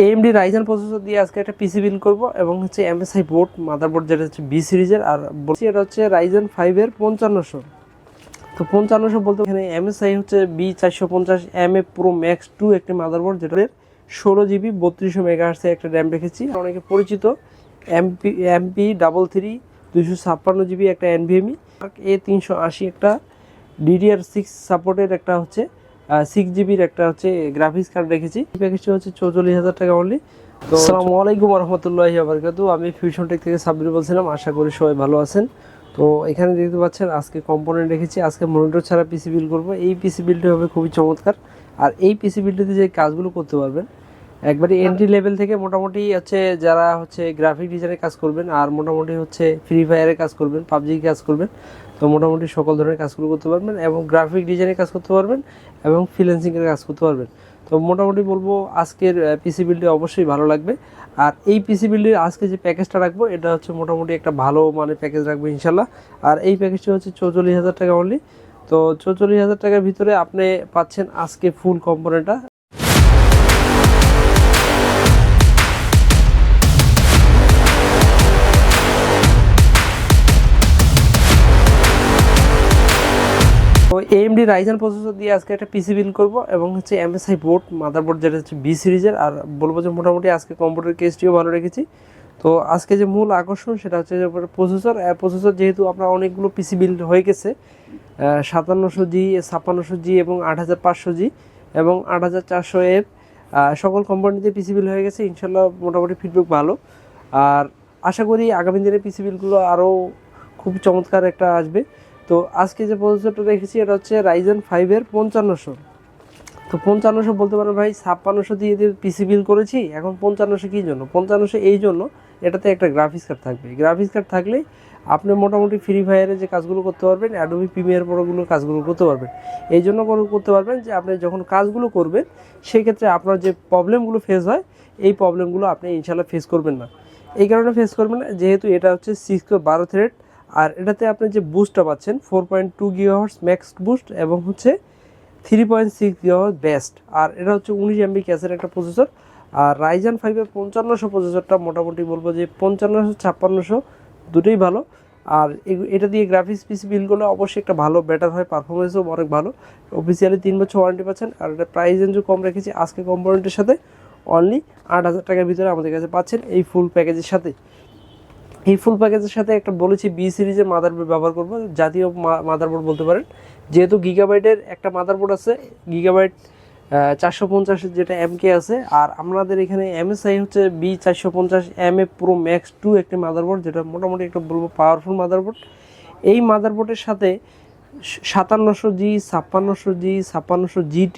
AMD Ryzen processor দিয়ে আজকে একটা পিসি বিল্ড করব এবং হচ্ছে MSI বোর্ড মাদারবোর্ড যেটা হচ্ছে বি সিরিজের, আর বলছি এটা হচ্ছে রাইজেন 5 এর 5500। তো 5500 বলতে এখানে MSI হচ্ছে B450MA Pro Max 2 একটি মাদারবোর্ড, যেটার 16GB 3200 মেগাহার্টজ একটা র্যাম রেখেছি। অনেকে পরিচিত MP33 256GB একটা NVMe, A380 একটা DDR6 সাপোর্টের একটা হচ্ছে 6GBর একটা হচ্ছে গ্রাফিক্স কার্ড রেখেছি। প্যাকেজটা হচ্ছে 44,000 টাকা অনলি। তো আসসালামু আলাইকুম রহমতুল্লাহি ওয়া বারাকাতুহু। আমি ফিউশন টেক থেকে সাব্বির বলছিলাম, আশা করি সবাই ভালো আছেন। তো এখানে দেখতে পাচ্ছেন আজকে কম্পোনেন্ট রেখেছি, আজকে মনিটর ছাড়া পিসি বিল্ড করবো। এই পিসি বিল্ডটা হবে খুবই চমৎকার, আর এই পিসি বিল্ডটিতে যে কাজগুলো করতে পারবেন একবারে এন্ট্রি লেভেল থেকে মোটামুটি হচ্ছে যারা হচ্ছে গ্রাফিক ডিজাইনের কাজ করবেন, আর মোটামুটি হচ্ছে ফ্রি ফায়ারের কাজ করবেন, পাবজি কাজ করবেন, তো মোটামুটি সকল ধরনের কাজগুলো করতে পারবেন এবং গ্রাফিক ডিজাইনের কাজ করতে পারবেন এবং ফ্রিল্যান্সিংয়ের কাজ করতে পারবেন। তো মোটামুটি বলবো আজকের পিসি বিল্ডে অবশ্যই ভালো লাগবে। আর এই পিসি বিল্ডের আজকে যে প্যাকেজটা রাখবো এটা হচ্ছে মোটামুটি একটা ভালো মানে প্যাকেজ রাখবো ইনশাল্লাহ। আর এই প্যাকেজটা হচ্ছে 44,000 টাকা অনলি। তো 44,000 টাকার ভিতরে আপনি পাচ্ছেন আজকে ফুল কম্পোনেন্টটা। তো AMD রাইজেন প্রসেসর দিয়ে আজকে একটা পিসি বিল্ড করব এবং হচ্ছে MSI বোর্ড মাদারবোর্ড যেটা হচ্ছে বি সিরিজের, আর বলবো যে মোটামুটি আজকে কম্পিউটার কেসটিও ভালো রেখেছি। তো আজকে যে মূল আকর্ষণ সেটা হচ্ছে যে প্রসেসর যেহেতু আপনার অনেকগুলো পিসি বিল্ড হয়ে গেছে 5700G 5600G এবং 8500G এবং 8400F সকল কোম্পানিতে পিসি বিল্ড হয়ে গেছে ইনশাল্লাহ। মোটামুটি ফিডব্যাক ভালো, আর আশা করি আগামী দিনে পিসি বিল্ডগুলো আরও খুব চমৎকার একটা আসবে। তো আজকে যে প্রসেসরটা রেখেছি এটা হচ্ছে রাইজেন 5 এর 5500। তো 5500 বলতে পারেন ভাই 5600 দিয়ে পিসি বিল্ড করেছি, এখন 5500 কী জন্য? 5500 এই জন্য এটাতে একটা গ্রাফিক্স কার্ড থাকবে। গ্রাফিক্স কার্ড থাকলে আপনি মোটামুটি ফ্রি ফায়ারে যে কাজগুলো করতে পারবেন, অ্যাডোবি প্রিমিয়ার প্রোগুলো কাজগুলো করতে পারবেন। এই জন্য করতে পারবেন যে আপনি যখন কাজগুলো করবেন সেক্ষেত্রে আপনার যে প্রবলেমগুলো ফেস হয় এই প্রবলেমগুলো আপনি ইনশাল্লাহ ফেস করবেন না। এই কারণে ফেস করবেন না যেহেতু এটা হচ্ছে 612 থ্রেড, আর এটাতে আপনি যে বুস্টটা পাচ্ছেন 4.2 GHz ম্যাক্স বুস্ট এবং হচ্ছে 3.6 GHz বেস্ট, আর এটা হচ্ছে 19 MB ক্যাসের একটা প্রসেসর। আর রাইজেন 5 এর 5500 প্রসেসরটা মোটামুটি বলবো যে 5500 5600 দুটোই ভালো। আর এটা দিয়ে গ্রাফিক্স পিসি বিল্ড করলে অবশ্যই একটা ভালো বেটার হয়, পারফরমেন্সও অনেক ভালো। অফিসিয়ালি 3 বছর ওয়ারেন্টি পাচ্ছেন, আর এটা প্রাইস রেঞ্জও কম রেখেছি আজকে কম্পোনেন্টের সাথে অনলি 8,000 টাকার ভিতরে আমাদের কাছে পাচ্ছেন এই ফুল প্যাকেজের সাথে। এই ফুল প্যাকেজের সাথে একটা বলেছি বি সিরিজের মাদারবোর্ড ব্যবহার করবো, জাতীয় মাদারবোর্ড বলতে পারেন, যেহেতু গিগাবাইটের একটা মাদারবোর্ড আছে, গিগাবাইট 450 যেটা MK আছে, আর আমাদের এখানে MSI হচ্ছে B450MA Pro Max 2 একটি মাদারবোর্ড, যেটা মোটামুটি একটা বলবো পাওয়ারফুল মাদারবোর্ড। এই মাদারবোর্ডের সাথে 5700G 5600G 5600GT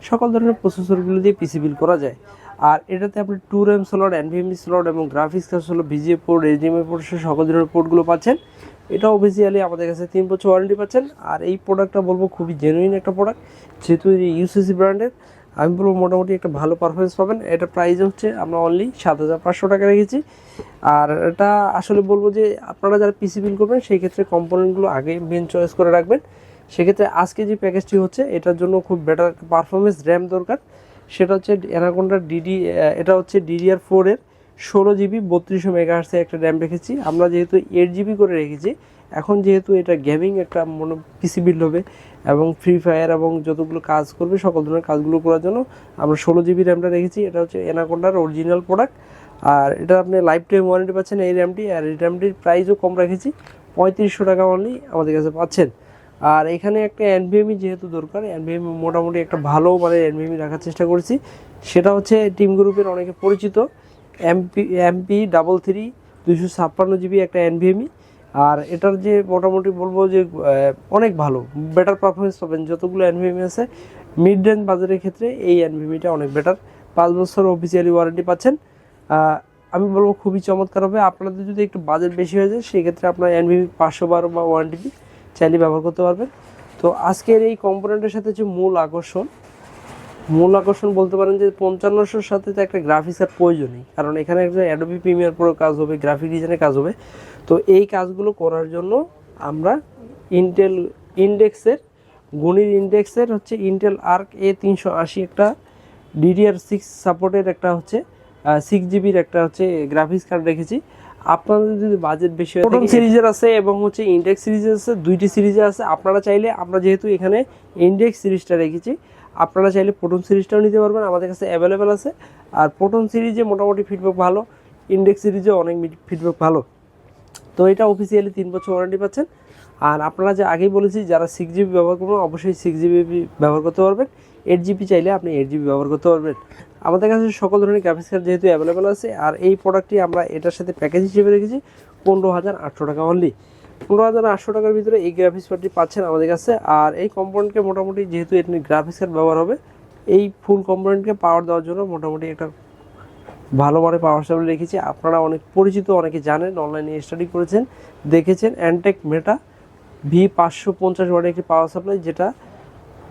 সকল ধরনের প্রসেসরগুলো দিয়ে পিসি বিল্ড করা যায়। আর এটাতে আপনি 2 RAM স্লট, NVMe স্লট এবং গ্রাফিক্স কার্ড হলো VGA পোর্ট, HDMI পোর্ট সকল ধরনের পোর্টগুলো পাচ্ছেন। এটা অফিসিয়ালি আমাদের কাছে 3 বছর ওয়ারেন্টি পাচ্ছেন। আর এই প্রোডাক্টটা বলবো খুবই জেনুইন একটা প্রোডাক্ট, যেহেতু UCC ব্র্যান্ডের, আমি বলবো মোটামুটি একটা ভালো পারফরমেন্স পাবেন। এটা প্রাইস হচ্ছে আমরা অনলি 7,500 টাকা রেখেছি। আর এটা আসলে বলবো যে আপনারা যারা পিসি বিল্ড করবেন সেই ক্ষেত্রে কম্পোনেন্টগুলো আগে মেন চয়েস করে রাখবেন। সেক্ষেত্রে আজকে যে প্যাকেজটি হচ্ছে এটার জন্য খুব বেটার পারফরমেন্স র্যাম দরকার, সেটা হচ্ছে অ্যানাকোন্ডা এটা হচ্ছে DDR4 এর 16GB 3200 মেগাহার্টজের একটা র্যাম রেখেছি। আমরা যেহেতু 8GB করে রেখেছি, এখন যেহেতু এটা গেমিং একটা পিসি বিল্ড হবে এবং ফ্রি ফায়ার এবং যতগুলো কাজ করবে সকল ধরনের কাজগুলো করার জন্য আমরা 16GB র্যামটা রেখেছি। এটা হচ্ছে অ্যানাকোন্ডার অরিজিনাল প্রোডাক্ট, আর এটা আপনি লাইফ টাইম ওয়ারেন্টি পাচ্ছেন এই র্যামটি। আর এই র্যামটির প্রাইসও কম রেখেছি, 3500 টাকা অনলি আমাদের কাছে পাচ্ছেন। আর এখানে একটা NVMe যেহেতু দরকার, NVMe মোটামুটি একটা ভালো মানে NVMe রাখার চেষ্টা করেছি, সেটা হচ্ছে টিম গ্রুপের অনেকে পরিচিত MP33 256GB একটা NVMe। আর এটার যে মোটামুটি বলবো যে অনেক ভালো বেটার পারফরমেন্স পাবেন। যতগুলো NVMe আছে মিড রেঞ্জ বাজারের ক্ষেত্রে এই NVMeটা অনেক বেটার, 5 বছর অফিসিয়ালি ওয়ারেন্টি পাচ্ছেন। আমি বলবো খুবই চমৎকার হবে। আপনাদের যদি একটু বাজেট বেশি হয়ে যায় সেক্ষেত্রে আপনার NVMe 512 বা 1TB চাইলে ব্যবহার করতে পারবেন। তো আজকের এই কম্পোনেন্টের সাথে যে মূল আকর্ষণ বলতে পারেন যে 5500-র সাথে তো একটা গ্রাফিক্স কার্ড প্রয়োজনই, কারণ এখানে একটা অ্যাডোবি প্রিমিয়ার প্রো কাজ হবে, গ্রাফিক ডিজাইনের কাজ হবে। তো এই কাজগুলো করার জন্য আমরা ইন্টেল ইন্ডেক্সের হচ্ছে ইন্টেল আর্ক A380 একটা DDR6 সাপোর্টের একটা হচ্ছে 6 জিবির একটা হচ্ছে গ্রাফিক্স কার্ড রেখেছি। আপনাদের যদি বাজেট বেশি হয়, প্রোটন সিরিজের আছে এবং হচ্ছে ইন্ডেক্স সিরিজের আছে, দুইটি সিরিজে আছে। আপনারা চাইলে, আমরা যেহেতু এখানে ইন্ডেক্স সিরিজটা রেখেছি, আপনারা চাইলে প্রোটন সিরিজটাও নিতে পারবেন, আমাদের কাছে অ্যাভেলেবেল আছে। আর প্রোটন সিরিজে মোটামুটি ফিডব্যাক ভালো, ইন্ডেক্স সিরিজে অনেক ফিডব্যাক ভালো। তো এটা অফিসিয়ালি 3 বছর ওয়ারেন্টি পাচ্ছেন। আর আপনারা যে আগেই বলেছি, যারা 6 জিবি ব্যবহার করবেন অবশ্যই 6 জিবি ব্যবহার করতে পারবেন। 8 জিবি চাইলে আপনি 8 জিবি ব্যবহার করতে পারবেন। আমাদের কাছে সকল ধরনের গ্রাফিক্স কার্ড যেহেতু অ্যাভেলেবেল আছে। আর এই প্রোডাক্টটি আমরা এটার সাথে প্যাকেজ হিসেবে রেখেছি 15,800 টাকা অনলি। 15,800 টাকার ভিতরে এই গ্রাফিক্স কার্ডটি পাচ্ছেন আমাদের কাছে। আর এই কম্পোনেন্টকে মোটামুটি, যেহেতু এটি গ্রাফিক্স কার্ড ব্যবহার হবে, এই ফুল কম্পোনেন্টকে পাওয়ার দেওয়ার জন্য মোটামুটি একটা ভালো মানের পাওয়ার সাপ্লাই রেখেছি। আপনারা অনেক পরিচিত, অনেকে জানেন, অনলাইনে স্টাডি করেছেন, দেখেছেন। অ্যান্টেক মেটা V550 ওয়াটের একটি পাওয়ার সাপ্লাই, যেটা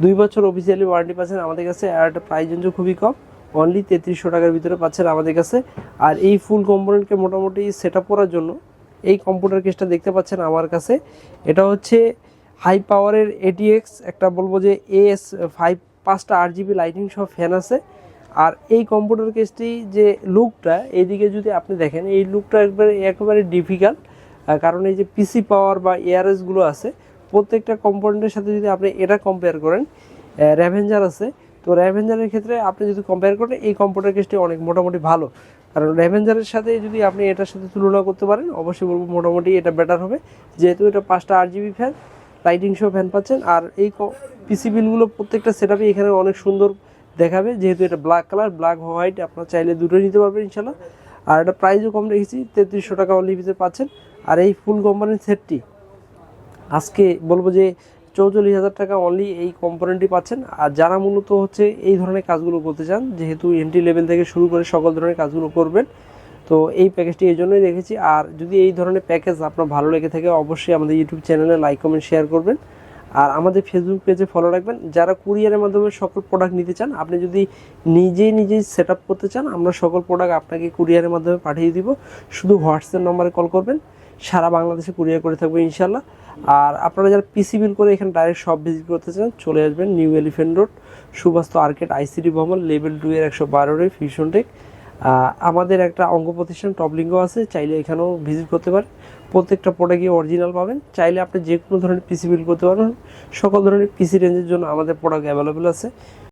2 বছর অফিসিয়ালি ওয়ারেন্টি পাচ্ছেন আমাদের কাছে। আর একটা প্রাইস রেঞ্জও খুবই কম, অনলি 3300 টাকার ভিতরে পাচ্ছেন আমাদের কাছে। আর এই ফুল কম্পোনেন্টকে মোটামুটি সেট আপ করার জন্য এই কম্পিউটার কেসটা দেখতে পাচ্ছেন আমার কাছে। এটা হচ্ছে হাই পাওয়ারের ATX, একটা বলবো যে AS5, 5টা 8 জিবি লাইটিং সহ ফ্যান আছে। আর এই কম্পিউটার কেসটি যে লুকটা, এইদিকে যদি আপনি দেখেন, এই লুকটা একেবারে ডিফিকাল্ট। কারণ এই যে পিসি পাওয়ার বা এআরএসগুলো আছে, প্রত্যেকটা কম্পোনেন্টের সাথে যদি আপনি এটা কম্পেয়ার করেন, র্যাভেঞ্জার আছে, তো র্যাভেঞ্জারের ক্ষেত্রে আপনি যদি কম্পেয়ার করেন, এই কম্পিউটার কেসটি অনেক মোটামুটি ভালো। কারণ র্যাভেঞ্জারের সাথে যদি আপনি এটার সাথে তুলনা করতে পারেন, অবশ্যই বলবো মোটামুটি এটা বেটার হবে। যেহেতু এটা 5টা 8 জিবি ফ্যান, লাইটিং সহ ফ্যান পাচ্ছেন। আর এই পিসি বিলগুলো প্রত্যেকটা সেটআপে এখানে অনেক সুন্দর দেখাবে, যেহেতু এটা ব্ল্যাক কালার, ব্ল্যাক হোয়াইট, আপনারা চাইলে দুটোই নিতে পারবেন ইনশাল্লাহ। আর এটা প্রাইসও কম রেখেছি, 3300 টাকা অনলি ভিতরে পাচ্ছেন। আর এই ফুল কোম্পানির সেটটি আজকে বলবো যে 44,000 টাকা অনলি এই কম্পোনেন্টটি পাচ্ছেন। আর যারা মূলত হচ্ছে এই ধরনের কাজগুলো করতে চান, যেহেতু এন্ট্রি লেভেল থেকে শুরু করে সকল ধরনের কাজগুলো করবেন, তো এই প্যাকেজটি এই জন্যই রেখেছি। আর যদি এই ধরনের প্যাকেজ আপনার ভালো লেগে থাকে, অবশ্যই আমাদের ইউটিউব চ্যানেলে লাইক, কমেন্ট, শেয়ার করবেন। আর আমাদের ফেসবুক পেজে ফলো রাখবেন। যারা কুরিয়ারের মাধ্যমে সকল প্রোডাক্ট নিতে চান, আপনি যদি নিজেই সেট আপ করতে চান, আমরা সকল প্রোডাক্ট আপনাকে কুরিয়ারের মাধ্যমে পাঠিয়ে দিব। শুধু হোয়াটসঅ্যাপ নম্বরে কল করবেন, সারা বাংলাদেশে কুরিয়ার করে থাকবে ইনশাল্লাহ। আর আপনারা যারা পিসি বিল করে এখানে ডাইরেক্ট শপ ভিজিট করতে চান, চলে আসবেন new elephant road, Subastu arcade, ICT ভবন, লেভেল 2 এর 112 ফিউশন টেক। আমাদের একটা অঙ্গ প্রতিষ্ঠান টপলিঙ্গ আছে, চাইলে এখানেও ভিজিট করতে পারেন। প্রত্যেকটা প্রোডাক্টই অরিজিনাল পাবেন। চাইলে আপনি যে কোনো ধরনের পিসি বিল করতে পারবেন। সকল ধরনের পিসি রেঞ্জের জন্য আমাদের প্রোডাক্ট অ্যাভেলেবেল আছে।